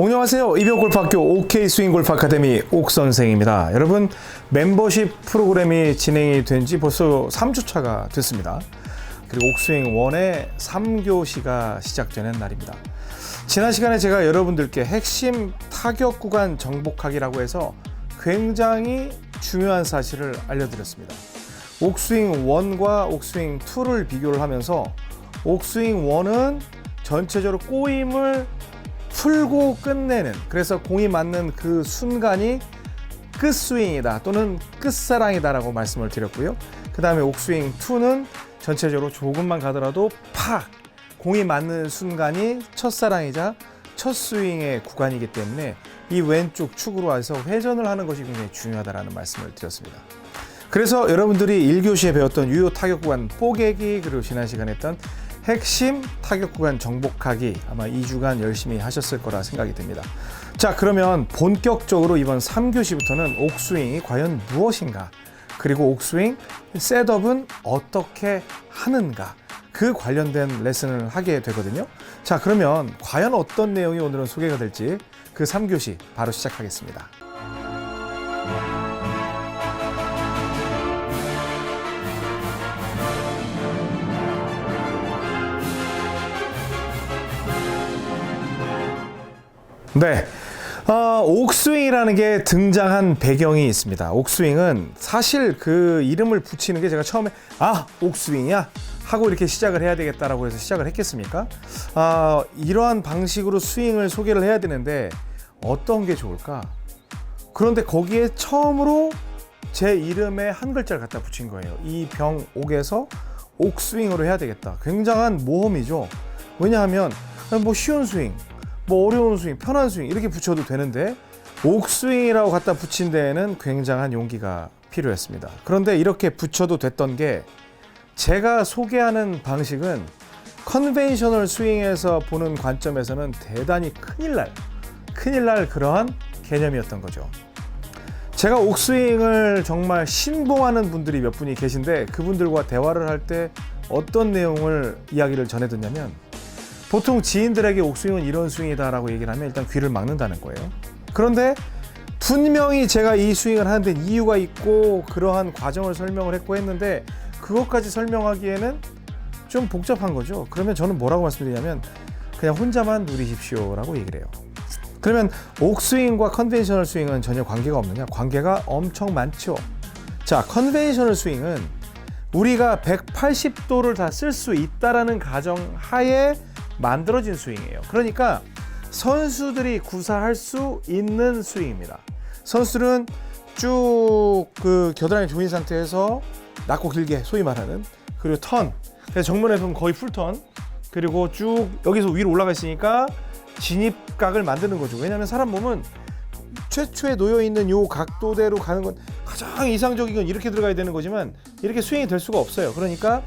안녕하세요. 이병골프학교 OK스윙골프 아카데미 옥선생입니다. 여러분, 멤버십 프로그램이 진행이 된 지 벌써 3주차가 됐습니다. 그리고 옥스윙 1의 3교시가 시작되는 날입니다. 지난 시간에 제가 여러분들께 핵심 타격 구간 정복하기라고 해서 굉장히 중요한 사실을 알려드렸습니다. 옥스윙 1과 옥스윙 2를 비교를 하면서 옥스윙 1은 전체적으로 꼬임을 풀고 끝내는, 그래서 공이 맞는 그 순간이 끝스윙이다 또는 끝사랑이다 라고 말씀을 드렸고요. 그 다음에 옥스윙 2는 전체적으로 조금만 가더라도 팍! 공이 맞는 순간이 첫사랑이자 첫 스윙의 구간이기 때문에 이 왼쪽 축으로 해서 회전을 하는 것이 굉장히 중요하다라는 말씀을 드렸습니다. 그래서 여러분들이 1교시에 배웠던 유효 타격 구간 뽀개기, 그리고 지난 시간에 했던 핵심 타격 구간 정복하기, 아마 2주간 열심히 하셨을 거라 생각이 듭니다. 자, 그러면 본격적으로 이번 3교시부터는 옥스윙이 과연 무엇인가, 그리고 옥스윙 셋업은 어떻게 하는가, 그 관련된 레슨을 하게 되거든요. 자, 그러면 과연 어떤 내용이 오늘은 소개가 될지 그 3교시 바로 시작하겠습니다. 네, 옥스윙이라는 게 등장한 배경이 있습니다. 옥스윙은 사실 그 이름을 붙이는 게 제가 처음에 옥스윙이야 하고 이렇게 시작을 해야 되겠다라고 해서 시작을 했겠습니까? 이러한 방식으로 스윙을 소개를 해야 되는데 어떤 게 좋을까? 그런데 거기에 처음으로 제 이름에 한 글자를 갖다 붙인 거예요. 이병옥에서 옥스윙으로 해야 되겠다. 굉장한 모험이죠. 왜냐하면 뭐 쉬운 스윙, 뭐 어려운 스윙, 편한 스윙 이렇게 붙여도 되는데 옥스윙이라고 갖다 붙인 데에는 굉장한 용기가 필요했습니다. 그런데 이렇게 붙여도 됐던 게, 제가 소개하는 방식은 컨벤셔널 스윙에서 보는 관점에서는 대단히 큰일 날 그러한 개념이었던 거죠. 제가 옥스윙을 정말 신봉하는 분들이 몇 분이 계신데 그분들과 대화를 할 때 어떤 내용을 이야기를 전해듣냐면, 보통 지인들에게 옥스윙은 이런 스윙이다 라고 얘기를 하면 일단 귀를 막는다는 거예요. 그런데 분명히 제가 이 스윙을 하는데 이유가 있고 그러한 과정을 설명을 했고 했는데 그것까지 설명하기에는 좀 복잡한 거죠. 그러면 저는 뭐라고 말씀드리냐면 그냥 혼자만 누리십시오 라고 얘기를 해요. 그러면 옥스윙과 컨벤셔널 스윙은 전혀 관계가 없느냐? 관계가 엄청 많죠. 자, 컨벤셔널 스윙은 우리가 180도를 다 쓸 수 있다라는 가정 하에 만들어진 스윙이에요. 그러니까 선수들이 구사할 수 있는 스윙입니다. 선수들은 쭉 그 겨드랑이 조인 상태에서 낮고 길게 소위 말하는, 그리고 턴, 그래서 정면에 보면 거의 풀턴, 그리고 쭉 여기서 위로 올라가 있으니까 진입각을 만드는 거죠. 왜냐하면 사람 몸은 최초에 놓여 있는 요 각도대로 가는 건 가장 이상적인 건 이렇게 들어가야 되는 거지만 이렇게 스윙이 될 수가 없어요. 그러니까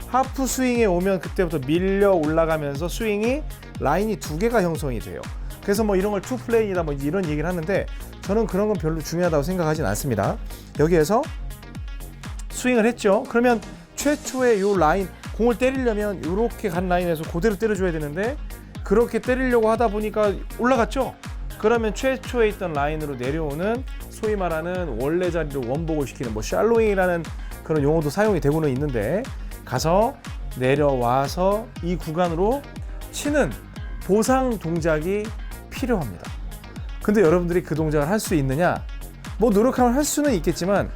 하프 스윙에 오면 그때부터 밀려 올라가면서 스윙이 라인이 두 개가 형성이 돼요. 그래서 뭐 이런 걸 투 플레인이다 뭐 이런 얘기를 하는데 저는 그런 건 별로 중요하다고 생각하진 않습니다. 여기에서 스윙을 했죠. 그러면 최초의 요 라인, 공을 때리려면 이렇게 간 라인에서 그대로 때려줘야 되는데 그렇게 때리려고 하다 보니까 올라갔죠. 그러면 최초에 있던 라인으로 내려오는 소위 말하는 원래 자리로 원복을 시키는 뭐 샬로잉이라는 그런 용어도 사용이 되고는 있는데, 가서 내려와서 이 구간으로 치는 보상 동작이 필요합니다. 근데 여러분들이 그 동작을 할 수 있느냐? 뭐 노력하면 할 수는 있겠지만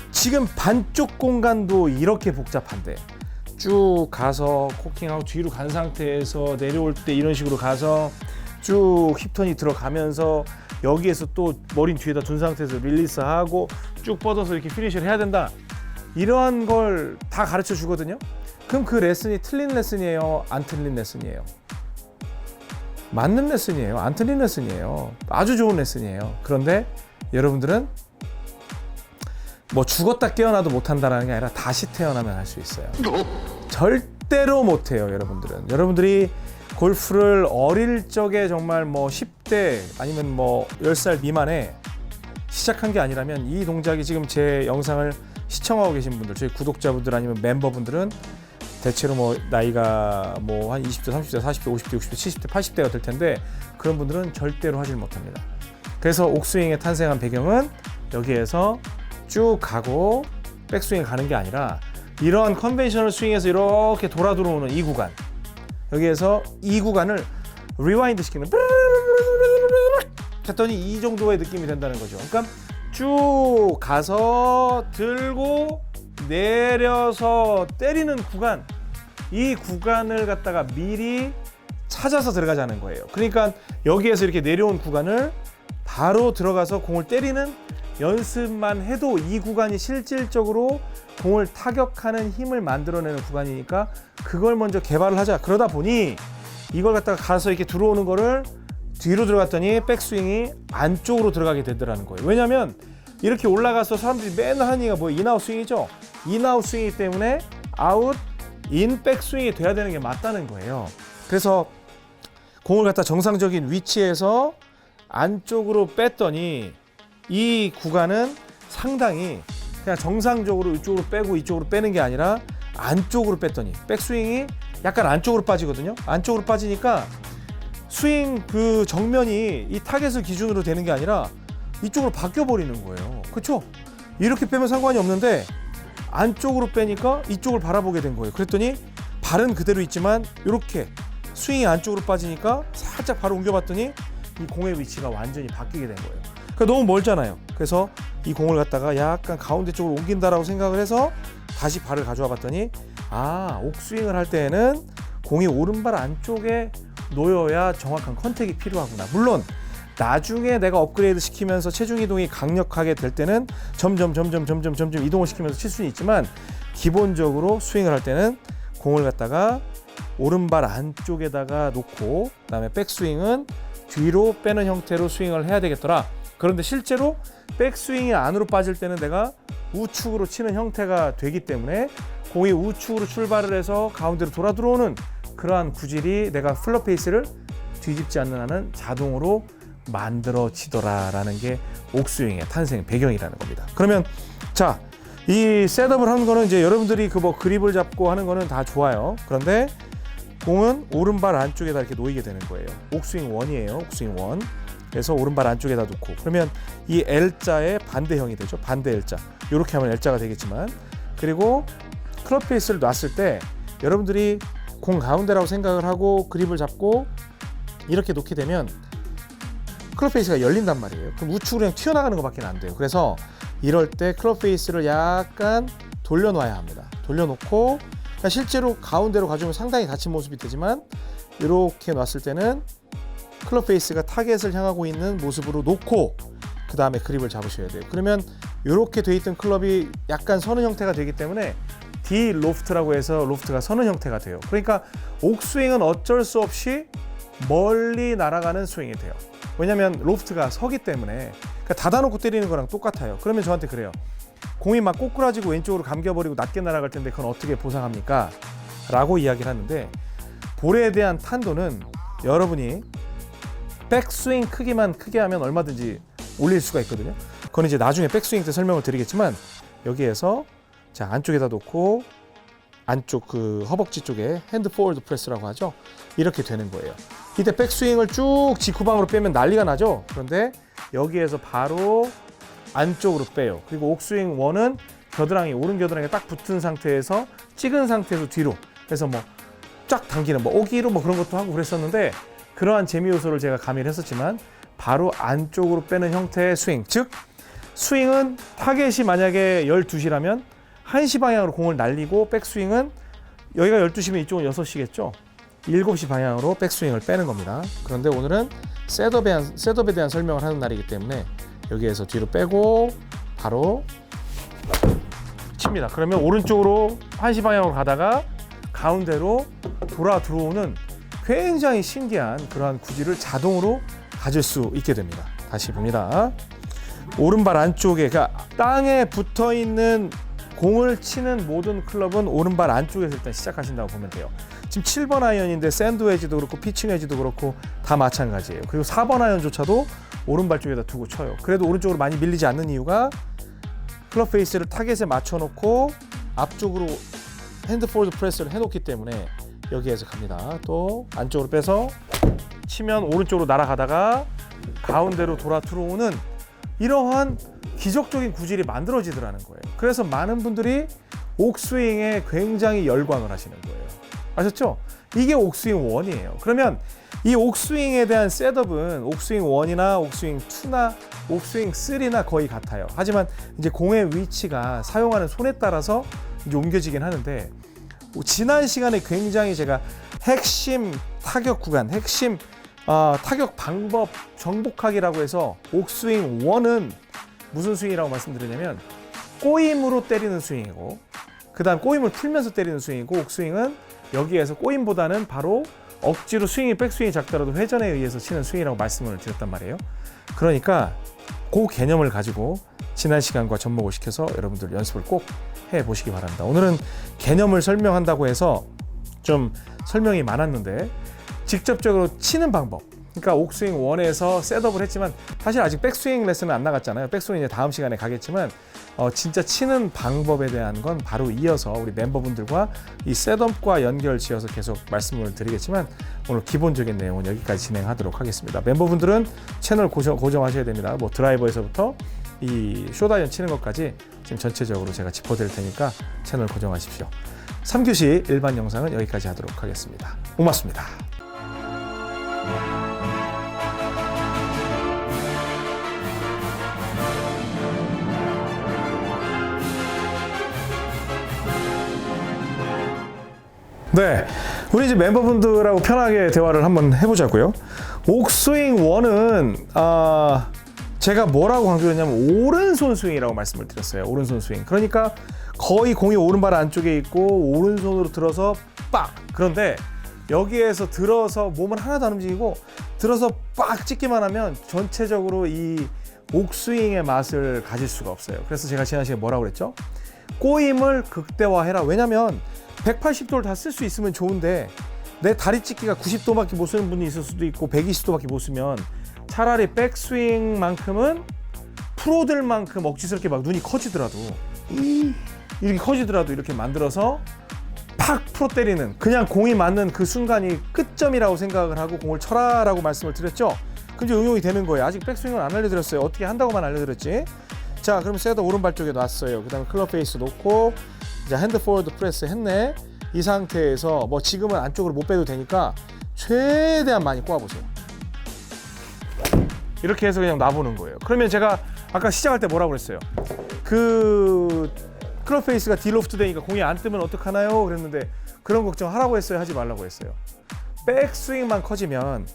지금 반쪽 공간도 이렇게 복잡한데 쭉 가서 코킹하고 뒤로 간 상태에서 내려올 때 이런 식으로 가서 쭉 힙턴이 들어가면서 여기에서 또 머리 뒤에다 둔 상태에서 릴리스하고 쭉 뻗어서 이렇게 피니시를 해야 된다. 이러한 걸 다 가르쳐 주거든요. 그럼 그 레슨이 틀린 레슨이에요? 안 틀린 레슨이에요? 맞는 레슨이에요. 안 틀린 레슨이에요. 아주 좋은 레슨이에요. 그런데 여러분들은 뭐 죽었다 깨어나도 못한다는 게 아니라 다시 태어나면 할 수 있어요. 절대로 못해요. 여러분들이 골프를 어릴 적에 정말 뭐 10대 아니면 뭐 10살 미만에 시작한 게 아니라면 이 동작이 지금 제 영상을 시청하고 계신 분들, 저희 구독자분들 아니면 멤버분들은 대체로 뭐 나이가 뭐 한 20대, 30대, 40대, 50대, 60대, 70대, 80대가 될 텐데 그런 분들은 절대로 하질 못합니다. 그래서 옥스윙의 탄생한 배경은 여기에서 쭉 가고 백스윙에 가는 게 아니라 이런 컨벤셔널 스윙에서 이렇게 돌아 들어오는 이 구간, 여기에서 이 구간을 리와인드 시키는 했더니 이 정도의 느낌이 된다는 거죠. 그러니까 쭉 가서 들고 내려서 때리는 구간, 이 구간을 갖다가 미리 찾아서 들어가자는 거예요. 그러니까 여기에서 이렇게 내려온 구간을 바로 들어가서 공을 때리는 연습만 해도 이 구간이 실질적으로 공을 타격하는 힘을 만들어내는 구간이니까 그걸 먼저 개발을 하자. 그러다 보니 이걸 갖다가 가서 이렇게 들어오는 거를 뒤로 들어갔더니 백스윙이 안쪽으로 들어가게 되더라는 거예요. 왜냐하면 이렇게 올라가서 사람들이 맨날 하는 얘기가 뭐 인아웃 스윙이죠. 인아웃 스윙이기 때문에 아웃, 인, 백스윙이 돼야 되는 게 맞다는 거예요. 그래서 공을 갖다 정상적인 위치에서 안쪽으로 뺐더니 이 구간은 상당히 그냥 정상적으로 이쪽으로 빼고 이쪽으로 빼는 게 아니라 안쪽으로 뺐더니 백스윙이 약간 안쪽으로 빠지거든요. 안쪽으로 빠지니까 스윙 그 정면이 이 타겟을 기준으로 되는 게 아니라 이쪽으로 바뀌어 버리는 거예요. 그렇죠? 이렇게 빼면 상관이 없는데 안쪽으로 빼니까 이쪽을 바라보게 된 거예요. 그랬더니 발은 그대로 있지만 이렇게 스윙이 안쪽으로 빠지니까 살짝 바로 옮겨봤더니 이 공의 위치가 완전히 바뀌게 된 거예요. 그러니까 너무 멀잖아요. 그래서 이 공을 갖다가 약간 가운데 쪽으로 옮긴다라고 생각을 해서 다시 발을 가져와 봤더니 옥스윙을 할 때에는 공이 오른발 안쪽에 놓여야 정확한 컨택이 필요하구나. 물론 나중에 내가 업그레이드 시키면서 체중 이동이 강력하게 될 때는 점점 이동을 시키면서 칠 수는 있지만 기본적으로 스윙을 할 때는 공을 갖다가 오른발 안쪽에다가 놓고 그다음에 백스윙은 뒤로 빼는 형태로 스윙을 해야 되겠더라. 그런데 실제로 백스윙이 안으로 빠질 때는 내가 우측으로 치는 형태가 되기 때문에 공이 우측으로 출발을 해서 가운데로 돌아 들어오는 그러한 구질이 내가 플러 페이스를 뒤집지 않는 한은 자동으로 만들어지더라라는 게 옥스윙의 탄생 배경이라는 겁니다. 그러면 자, 이 셋업을 하는 거는 이제 여러분들이 그 뭐 그립을 잡고 하는 거는 다 좋아요. 그런데 공은 오른발 안쪽에다 이렇게 놓이게 되는 거예요. 옥스윙 원이에요. 옥스윙 원. 그래서 오른발 안쪽에다 놓고 그러면 이 L자의 반대형이 되죠. 반대 L자. 이렇게 하면 L자가 되겠지만 그리고 클럽 페이스를 놨을 때 여러분들이 공 가운데라고 생각을 하고 그립을 잡고 이렇게 놓게 되면 클럽 페이스가 열린단 말이에요. 그럼 우측으로 그냥 튀어나가는 것밖에 안 돼요. 그래서 이럴 때 클럽 페이스를 약간 돌려놔야 합니다. 돌려놓고 그러니까 실제로 가운데로 가져오면 상당히 닫힌 모습이 되지만 이렇게 놨을 때는 클럽 페이스가 타겟을 향하고 있는 모습으로 놓고 그 다음에 그립을 잡으셔야 돼요. 그러면 이렇게 돼 있던 클럽이 약간 서는 형태가 되기 때문에 D 로프트라고 해서 로프트가 서는 형태가 돼요. 그러니까 옥스윙은 어쩔 수 없이 멀리 날아가는 스윙이 돼요. 왜냐하면 로프트가 서기 때문에 그러니까 닫아놓고 때리는 거랑 똑같아요. 그러면 저한테 그래요. 공이 막 꼬꾸라지고 왼쪽으로 감겨버리고 낮게 날아갈 텐데 그건 어떻게 보상합니까? 라고 이야기를 하는데 볼에 대한 탄도는 여러분이 백스윙 크기만 크게 하면 얼마든지 올릴 수가 있거든요. 그건 이제 나중에 백스윙 때 설명을 드리겠지만 여기에서 자 안쪽에다 놓고 안쪽 그 허벅지 쪽에 핸드 포워드 프레스라고 하죠. 이렇게 되는 거예요. 이때 백스윙을 쭉 직후방으로 빼면 난리가 나죠. 그런데 여기에서 바로 안쪽으로 빼요. 그리고 옥스윙 원은 겨드랑이 오른 겨드랑이에 딱 붙은 상태에서 찍은 상태에서 뒤로 그래서 뭐 쫙 당기는 뭐 오기로 뭐 그런 것도 하고 그랬었는데 그러한 재미 요소를 제가 가미를 했었지만 바로 안쪽으로 빼는 형태의 스윙. 즉 스윙은 타겟이 만약에 12시라면 1시 방향으로 공을 날리고 백스윙은 여기가 12시면 이쪽은 6시겠죠. 7시 방향으로 백스윙을 빼는 겁니다. 그런데 오늘은 셋업에 대한 설명을 하는 날이기 때문에 여기에서 뒤로 빼고 바로 칩니다. 그러면 오른쪽으로 1시 방향으로 가다가 가운데로 돌아 들어오는 굉장히 신기한 그러한 구질을 자동으로 가질 수 있게 됩니다. 다시 봅니다. 오른발 안쪽에 그러니까 땅에 붙어있는 공을 치는 모든 클럽은 오른발 안쪽에서 일단 시작하신다고 보면 돼요. 지금 7번 아이언인데 샌드 웨지도 그렇고 피칭 웨지도 그렇고 다 마찬가지예요. 그리고 4번 아이언조차도 오른발 쪽에다 두고 쳐요. 그래도 오른쪽으로 많이 밀리지 않는 이유가 클럽 페이스를 타겟에 맞춰놓고 앞쪽으로 핸드 폴드 프레스를 해놓기 때문에 여기에서 갑니다. 또 안쪽으로 빼서 치면 오른쪽으로 날아가다가 가운데로 돌아 들어오는 이러한 기적적인 구질이 만들어지더라는 거예요. 그래서 많은 분들이 옥스윙에 굉장히 열광을 하시는 거예요. 아셨죠? 이게 옥스윙 1이에요. 그러면 이 옥스윙에 대한 셋업은 옥스윙 1이나 옥스윙 2나 옥스윙 3나 거의 같아요. 하지만 이제 공의 위치가 사용하는 손에 따라서 이제 옮겨지긴 하는데, 지난 시간에 굉장히 제가 핵심 타격 구간, 핵심 타격 방법 정복하기라고 해서 옥스윙 1은 무슨 스윙이라고 말씀드리냐면 꼬임으로 때리는 스윙이고, 그 다음 꼬임을 풀면서 때리는 스윙이고, 옥스윙은 여기에서 꼬임보다는 바로 억지로 스윙이 백스윙이 작더라도 회전에 의해서 치는 스윙이라고 말씀을 드렸단 말이에요. 그러니까 그 개념을 가지고 지난 시간과 접목을 시켜서 여러분들 연습을 꼭 해보시기 바랍니다. 오늘은 개념을 설명한다고 해서 좀 설명이 많았는데, 직접적으로 치는 방법, 그러니까 옥스윙 1에서 셋업을 했지만 사실 아직 백스윙 레슨은 안 나갔잖아요. 백스윙 이제 다음 시간에 가겠지만 진짜 치는 방법에 대한 건 바로 이어서 우리 멤버분들과 이 셋업과 연결 지어서 계속 말씀을 드리겠지만, 오늘 기본적인 내용은 여기까지 진행하도록 하겠습니다. 멤버분들은 채널 고정하셔야 됩니다. 뭐 드라이버에서부터 이 숏아이언 치는 것까지 지금 전체적으로 제가 짚어드릴 테니까 채널 고정하십시오. 3교시 일반 영상은 여기까지 하도록 하겠습니다. 고맙습니다. 네, 우리 이제 멤버분들하고 편하게 대화를 한번 해보자고요. 옥스윙 1은 제가 뭐라고 강조했냐면 오른손 스윙이라고 말씀을 드렸어요. 오른손 스윙. 그러니까 거의 공이 오른발 안쪽에 있고 오른손으로 들어서 빡! 그런데 여기에서 들어서 몸을 하나도 안 움직이고 들어서 빡 찍기만 하면 전체적으로 이 옥스윙의 맛을 가질 수가 없어요. 그래서 제가 지난 시간에 뭐라고 그랬죠? 꼬임을 극대화해라. 왜냐면 180도를 다 쓸 수 있으면 좋은데 내 다리 찢기가 90도밖에 못 쓰는 분이 있을 수도 있고 120도밖에 못 쓰면 차라리 백스윙만큼은 프로들만큼 억지스럽게 막 눈이 커지더라도 이렇게 커지더라도 이렇게 만들어서 팍 풀어 때리는, 그냥 공이 맞는 그 순간이 끝점이라고 생각을 하고 공을 쳐라라고 말씀을 드렸죠. 그럼 이제 응용이 되는 거예요. 아직 백스윙을 안 알려드렸어요. 어떻게 한다고만 알려드렸지. 자, 그럼 셋업 오른발 쪽에 놨어요. 그 다음에 클럽 페이스 놓고 이제 핸드 포워드 프레스 했네. 이 상태에서 뭐 지금은 안쪽으로 못 빼도 되니까 최대한 많이 꼬아보세요. 이렇게 해서 그냥 놔보는 거예요. 그러면 제가 아까 시작할 때 뭐라고 그랬어요? 그 클럽 페이스가 디로프트 되니까 공이 안 뜨면 어떡하나요? 그랬는데 그런 걱정 하라고 했어요? 하지 말라고 했어요? 백스윙만 커지면,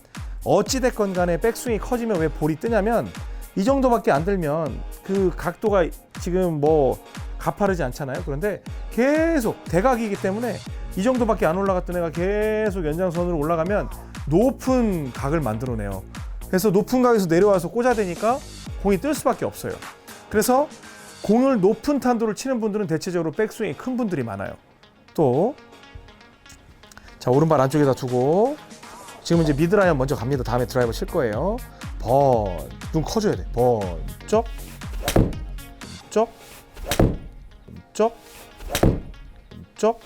어찌됐건 간에 백스윙이 커지면 왜 볼이 뜨냐면 이 정도밖에 안 들면 그 각도가 지금 뭐 가파르지 않잖아요. 그런데 계속 대각이기 때문에 이 정도밖에 안 올라갔던 애가 계속 연장선으로 올라가면 높은 각을 만들어내요. 그래서 높은 각에서 내려와서 꽂아대니까 공이 뜰 수밖에 없어요. 그래서 공을 높은 탄도를 치는 분들은 대체적으로 백스윙이 큰 분들이 많아요. 또 자, 오른발 안쪽에다 두고 지금 이제 미드라이언 먼저 갑니다. 다음에 드라이버 칠 거예요. 눈 커져야 돼. 번쩍 쩍 쩍 쩍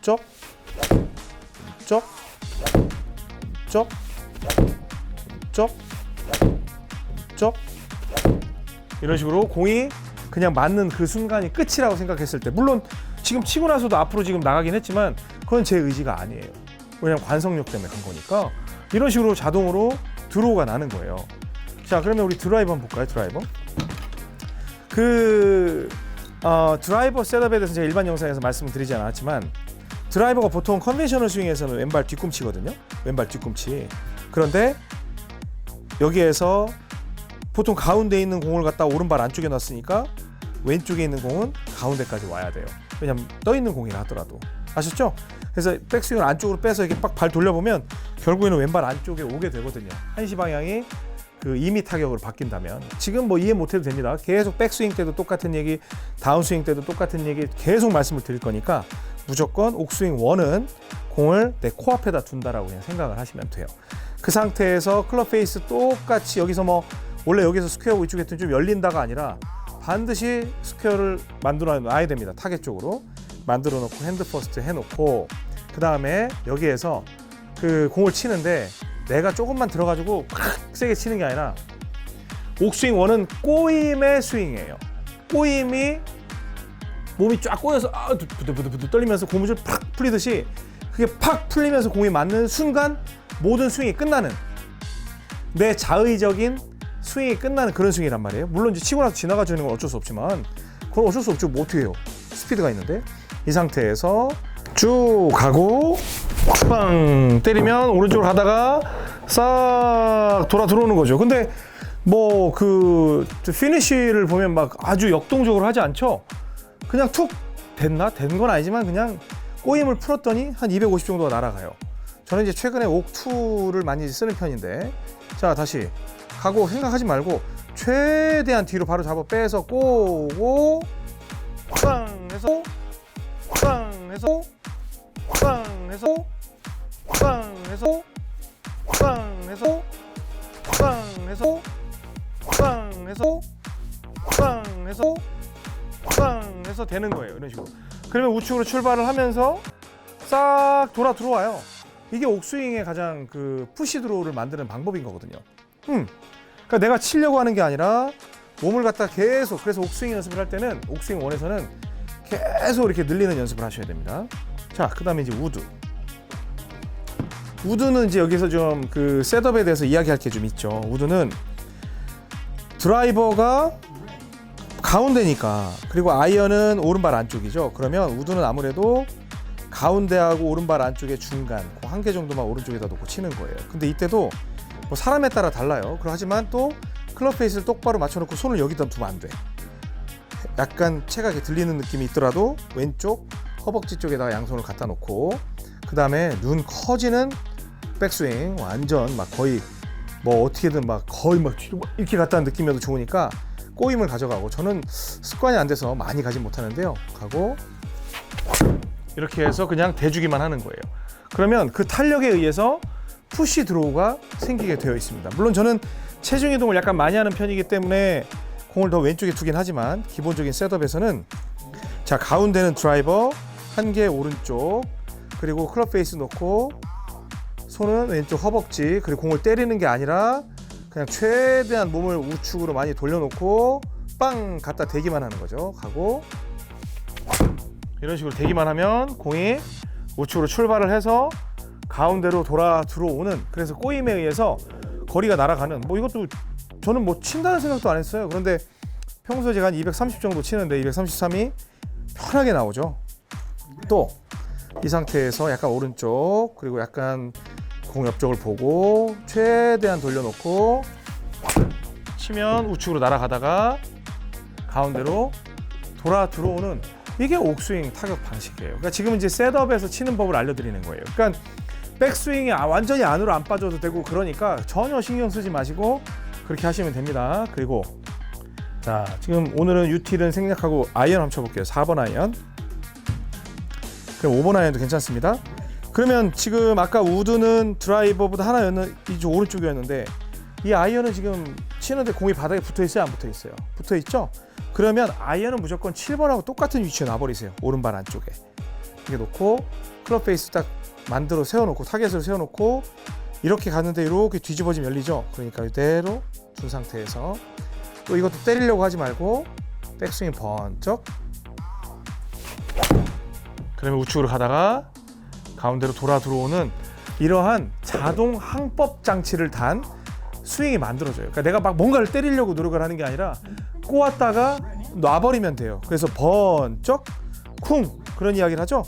쩍 쩍 쩍 쩍 쩍 이런 식으로 공이 그냥 맞는 그 순간이 끝이라고 생각했을 때, 물론 지금 치고 나서도 앞으로 지금 나가긴 했지만 그건 제 의지가 아니에요. 왜냐면 관성력 때문에 간 거니까 이런 식으로 자동으로 드로우가 나는 거예요. 자, 그러면 우리 드라이버 한번 볼까요? 드라이버. 드라이버 셋업에 대해서 제가 일반 영상에서 말씀을 드리지 않았지만, 드라이버가 보통 컨벤셔널 스윙에서는 왼발 뒤꿈치거든요. 왼발 뒤꿈치. 그런데 여기에서 보통 가운데 있는 공을 갖다 오른발 안쪽에 놨으니까 왼쪽에 있는 공은 가운데까지 와야 돼요. 왜냐면 떠 있는 공이라 하더라도. 아셨죠? 그래서 백스윙을 안쪽으로 빼서 이렇게 빡 발 돌려보면 결국에는 왼발 안쪽에 오게 되거든요. 한시 방향이 그 이미 타격으로 바뀐다면. 지금 뭐 이해 못해도 됩니다. 계속 백스윙 때도 똑같은 얘기, 다운스윙 때도 똑같은 얘기 계속 말씀을 드릴 거니까 무조건 옥스윙 1은 공을 내 코앞에다 둔다라고 그냥 생각을 하시면 돼요. 그 상태에서 클럽 페이스 똑같이 여기서 뭐 원래 여기서 스퀘어 이쪽에 좀 열린다가 아니라 반드시 스퀘어를 만들어 놔야 됩니다. 타겟 쪽으로. 만들어 놓고 핸드 퍼스트 해놓고 그 다음에 여기에서 그 공을 치는데 내가 조금만 들어가지고 팍 세게 치는 게 아니라 옥스윙 원은 꼬임의 스윙이에요. 꼬임이 몸이 쫙 꼬여서 부들부들 떨리면서 고무줄 팍 풀리듯이 그게 팍 풀리면서 공이 맞는 순간 모든 스윙이 끝나는 내 자의적인 스윙이 끝나는 그런 스윙이란 말이에요. 물론 이제 치고 나서 지나가 주는 건 어쩔 수 없지만 그건 어쩔 수 없죠. 뭐 어떻게 해요. 스피드가 있는데 이 상태에서 쭉 가고 빵 때리면 오른쪽으로 가다가 싹 돌아 들어오는 거죠. 근데 뭐 그 피니쉬를 보면 막 아주 역동적으로 하지 않죠. 그냥 툭 됐나? 된 건 아니지만 그냥 꼬임을 풀었더니 한 250 정도가 날아가요. 저는 이제 최근에 옥2를 많이 쓰는 편인데 자 다시 가고 생각하지 말고 최대한 뒤로 바로 잡아 빼서 꼬고 빵 해서 빵 해서 빵 해서 빵 해서 빵 해서 빵 해서 빵 해서 빵 해서 빵 해서 되는 거예요. 이런 식으로. 그러면 우측으로 출발을 하면서 싹 돌아 들어와요. 이게 옥스윙의 가장 그 푸시 드로우를 만드는 방법인 거거든요. 그러니까 내가 치려고 하는 게 아니라 몸을 갖다 계속 그래서 옥스윙 연습을 할 때는 옥스윙 원에서는 계속 이렇게 늘리는 연습을 하셔야 됩니다. 자, 그다음에 이제 우드. 우드는 이제 여기서 좀 그 셋업에 대해서 이야기할 게 좀 있죠. 우드는 드라이버가 가운데니까 그리고 아이언은 오른발 안쪽이죠. 그러면 우드는 아무래도 가운데하고 오른발 안쪽의 중간 그 한 개 정도만 오른쪽에다 놓고 치는 거예요. 근데 이때도 뭐 사람에 따라 달라요. 하지만 또 클럽 페이스를 똑바로 맞춰놓고 손을 여기다 두면 안 돼. 약간 체각이 들리는 느낌이 있더라도 왼쪽 허벅지 쪽에다가 양손을 갖다 놓고 그 다음에 눈 커지는 백스윙 완전 막 거의 뭐 어떻게든 막 거의 막 뒤로 이렇게 갔다는 느낌이어도 좋으니까 꼬임을 가져가고 저는 습관이 안 돼서 많이 가진 못하는데요. 가고 이렇게 해서 그냥 대주기만 하는 거예요. 그러면 그 탄력에 의해서 푸시 드로우가 생기게 되어 있습니다. 물론 저는 체중 이동을 약간 많이 하는 편이기 때문에 공을 더 왼쪽에 두긴 하지만 기본적인 셋업에서는 자 가운데는 드라이버 한 개 오른쪽 그리고 클럽 페이스 놓고 손은 왼쪽 허벅지 그리고 공을 때리는 게 아니라 그냥 최대한 몸을 우측으로 많이 돌려놓고 빵 갖다 대기만 하는 거죠. 가고 이런 식으로 대기만 하면 공이 우측으로 출발을 해서 가운데로 돌아 들어오는 그래서 꼬임에 의해서 거리가 날아가는 뭐 이것도 저는 뭐 친다는 생각도 안 했어요. 그런데 평소에 제가 한 230 정도 치는데 233이 편하게 나오죠. 또 이 상태에서 약간 오른쪽 그리고 약간 공 옆쪽을 보고 최대한 돌려놓고 치면 우측으로 날아가다가 가운데로 돌아 들어오는 이게 옥스윙 타격 방식이에요. 그러니까 지금 이제 셋업에서 치는 법을 알려드리는 거예요. 그러니까 백스윙이 완전히 안으로 안 빠져도 되고 그러니까 전혀 신경 쓰지 마시고 그렇게 하시면 됩니다. 그리고 자 지금 오늘은 유틸은 생략하고 아이언 한번 쳐볼게요. 4번 아이언. 그럼 5번 아이언도 괜찮습니다. 그러면 지금 아까 우드는 드라이버보다 하나였는 이쪽 오른쪽이었는데 이 아이언은 지금 치는데 공이 바닥에 붙어 있어요, 안 붙어 있어요? 붙어 있죠? 그러면 아이언은 무조건 7번하고 똑같은 위치에 놔버리세요. 오른발 안쪽에 이렇게 놓고 클럽 페이스 딱 만들어 세워놓고 타겟으로 세워놓고 이렇게 가는데 이렇게 뒤집어지면 열리죠. 그러니까 이대로 둔 상태에서 또 이것도 때리려고 하지 말고 백스윙 번쩍 그러면 우측으로 가다가 가운데로 돌아 들어오는 이러한 자동 항법 장치를 단 스윙이 만들어져요. 그러니까 내가 막 뭔가를 때리려고 노력을 하는 게 아니라 꼬았다가 놔버리면 돼요. 그래서 번쩍 쿵 그런 이야기를 하죠.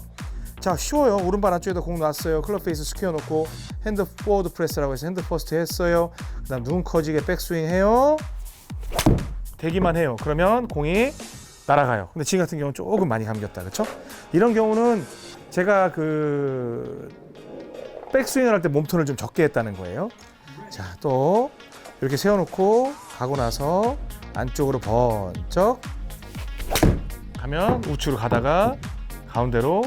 자 쉬워요. 오른발 안쪽에다 공 놨어요. 클럽 페이스 스퀘어 놓고 핸드 포워드 프레스라고 해서 핸드 퍼스트 했어요. 그 다음 눈 커지게 백스윙 해요. 대기만 해요. 그러면 공이 날아가요. 근데 지금 같은 경우는 조금 많이 감겼다. 그렇죠? 이런 경우는 제가 그 백스윙을 할 때 몸톤을 좀 적게 했다는 거예요. 자, 또 이렇게 세워놓고 가고 나서 안쪽으로 번쩍 가면 우측으로 가다가 가운데로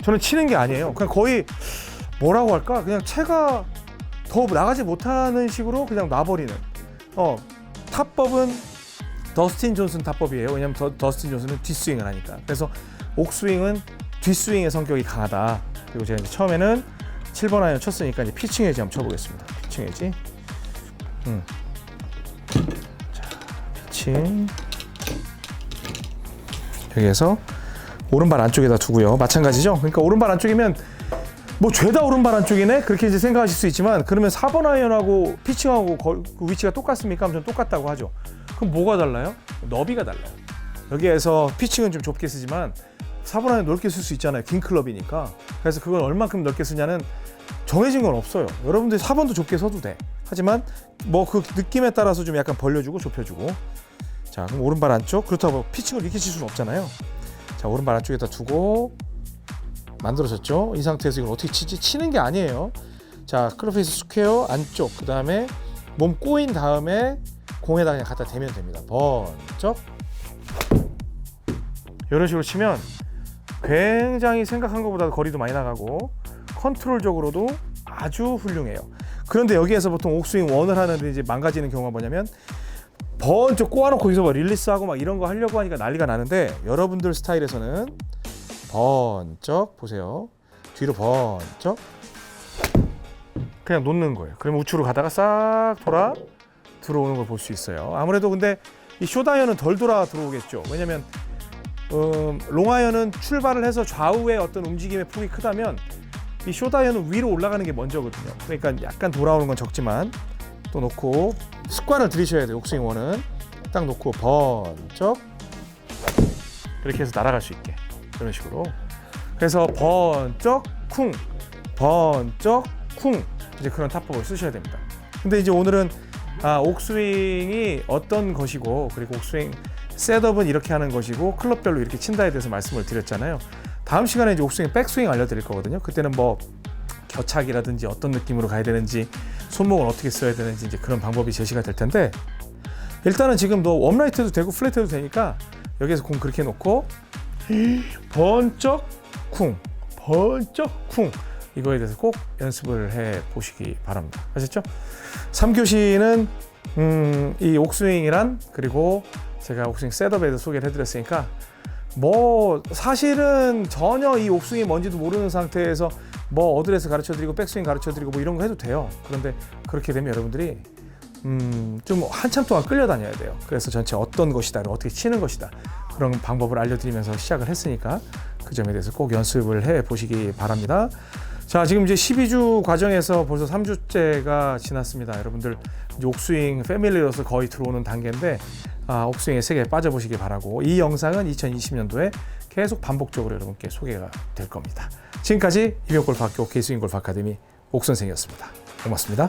저는 치는 게 아니에요. 그냥 거의 뭐라고 할까? 그냥 채가 더 나가지 못하는 식으로 그냥 놔버리는. 탑법은 더스틴 존슨 탑법이에요. 왜냐면 더스틴 존슨은 뒷스윙을 하니까. 그래서 옥스윙은 뒷스윙의 성격이 강하다. 그리고 제가 이제 처음에는 7번 아이언 쳤으니까 이제 피칭 웨지 한번 쳐보겠습니다. 피칭 웨지. 자, 피칭. 여기에서 오른발 안쪽에다 두고요. 마찬가지죠. 그러니까 오른발 안쪽이면 뭐 죄다 오른발 안쪽이네? 그렇게 이제 생각하실 수 있지만, 그러면 4번 아이언하고 피칭하고 그 위치가 똑같습니까? 하면 좀 똑같다고 하죠. 그럼 뭐가 달라요? 너비가 달라요. 여기에서 피칭은 좀 좁게 쓰지만 4번 아이언 넓게 쓸 수 있잖아요. 긴 클럽이니까. 그래서 그걸 얼만큼 넓게 쓰냐는 정해진 건 없어요. 여러분들이 4번도 좁게 써도 돼. 하지만 뭐 그 느낌에 따라서 좀 약간 벌려주고 좁혀주고. 자, 그럼 오른발 안쪽. 그렇다고 피칭을 이렇게 칠 수는 없잖아요. 자, 오른발 안쪽에다 두고 만들어졌죠? 이 상태에서 이걸 어떻게 치지? 치는 게 아니에요. 자, 클럽페이스 스퀘어 안쪽, 그 다음에 몸 꼬인 다음에 공에다 그냥 갖다 대면 됩니다. 번쩍. 이런 식으로 치면 굉장히 생각한 것보다 거리도 많이 나가고 컨트롤적으로도 아주 훌륭해요. 그런데 여기에서 보통 옥스윙 1을 하는데 이제 망가지는 경우가 뭐냐면, 번쩍 꼬아놓고 거기서 막 릴리스하고 막 이런 거 하려고 하니까 난리가 나는데, 여러분들 스타일에서는 번쩍 보세요. 뒤로 번쩍 그냥 놓는 거예요. 그러면 우측으로 가다가 싹 돌아 들어오는 걸 볼 수 있어요. 아무래도 근데 이 숏아이언은 덜 돌아 들어오겠죠. 왜냐면 롱아이언은 출발을 해서 좌우의 어떤 움직임의 폭이 크다면, 이 숏아이언은 위로 올라가는 게 먼저거든요. 그러니까 약간 돌아오는 건 적지만 또 놓고 습관을 들이셔야 돼요. 옥스윙 1은 딱 놓고 번쩍 이렇게 해서 날아갈 수 있게, 이런 식으로. 그래서 번쩍 쿵, 번쩍 쿵, 이제 그런 타법을 쓰셔야 됩니다. 근데 이제 오늘은 옥스윙이 어떤 것이고, 그리고 옥스윙 셋업은 이렇게 하는 것이고 클럽별로 이렇게 친다에 대해서 말씀을 드렸잖아요. 다음 시간에 이제 옥스윙 백스윙 알려드릴 거거든요. 그때는 뭐 겨착이라든지 어떤 느낌으로 가야 되는지, 손목을 어떻게 써야 되는지, 이제 그런 방법이 제시가 될 텐데, 일단은 지금 너 웜라이트도 되고 플랫해도 되니까 여기에서 공 그렇게 놓고 번쩍 쿵, 번쩍 쿵, 이거에 대해서 꼭 연습을 해 보시기 바랍니다. 아셨죠? 3교시는 이 옥스윙이란, 그리고 제가 옥스윙 셋업에 대해서 소개를 해드렸으니까, 뭐 사실은 전혀 이 옥스윙이 뭔지도 모르는 상태에서 뭐 어드레스 가르쳐드리고 백스윙 가르쳐드리고 뭐 이런 거 해도 돼요. 그런데 그렇게 되면 여러분들이 좀 한참 동안 끌려다녀야 돼요. 그래서 전체 어떤 것이다, 어떻게 치는 것이다, 그런 방법을 알려드리면서 시작을 했으니까 그 점에 대해서 꼭 연습을 해 보시기 바랍니다. 자, 지금 이제 12주 과정에서 벌써 3주째가 지났습니다. 여러분들 이제 옥스윙 패밀리로서 거의 들어오는 단계인데, 옥스윙의 세계에 빠져보시기 바라고, 이 영상은 2020년도에 계속 반복적으로 여러분께 소개가 될 겁니다. 지금까지 이병골프학교 오케이스윙골프 아카데미 옥선생이었습니다. 고맙습니다.